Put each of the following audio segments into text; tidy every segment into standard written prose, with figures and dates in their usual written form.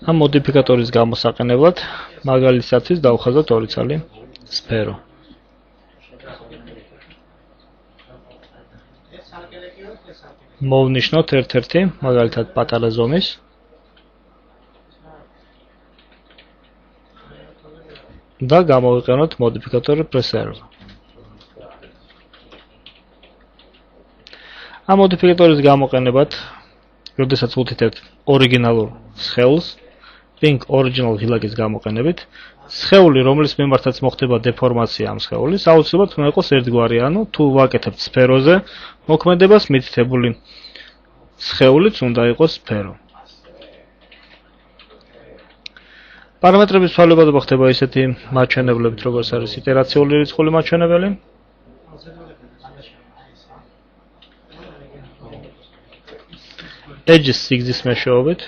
ამ მოდიფიკატორის გამოსაყენებლად მაგალითისათვის დავხაზოთ 2 ცალი სფერო. მოვნიშნოთ ერთ-ერთი მაგალითად პატარა ზომის და გამოვიყენოთ მოდიფიკატორი preserve. ამ მოდიფიკატორის გამოყენებად, როდესაც ვუთითებთ ორიგინალურ სხეულს, Ping original HILAK-ის გამოყენებით, სხეული, რომლის მიმართაც მოხდება დეფორმაცია ამ სხეულის, აუცილებლად უნდა იყოს ერთგვარი, ანუ თუ ვაკეთებთ სფეროზე მოქმედებას, მითითებული სხეულიც უნდა იყოს სფერო. პარამეტრების ცვალებადობა ხდება ისეთი მაჩვენებლებით, როგორც არის იტერაციული რიცხული მაჩვენებელი. Edges სიგრძის მეშვეობით.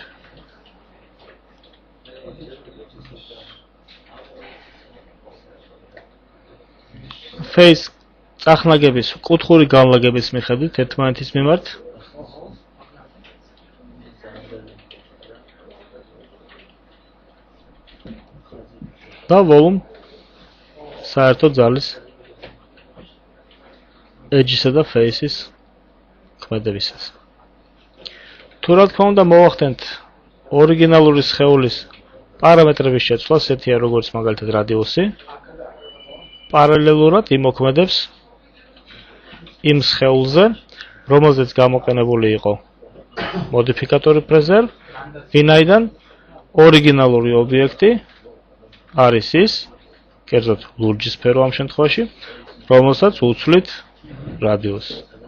Face წახნაგების კუთხური განლაგების მიხედვით ერთმანეთის მიმართ. და volume საერთო ძალის edge-ისა და face-ის ქმედებისას. თუ რა თქმა უნდა მოვახდენთ ორიგინალური სხეულის პარამეტრების შეცვლა, ესეთია როგორც მაგალითად რადიუსი, პარალელურად იმოქმედებს იმ სხეულზე, რომელზეც გამოყენებული იყო მოდიფიკატორი preserve, ვინაიდან ორიგინალური ობიექტი არის ის, კერძოდ ლურჯი სფერო ამ შემთხვევაში, რომელსაც უცვლით რადიუსს.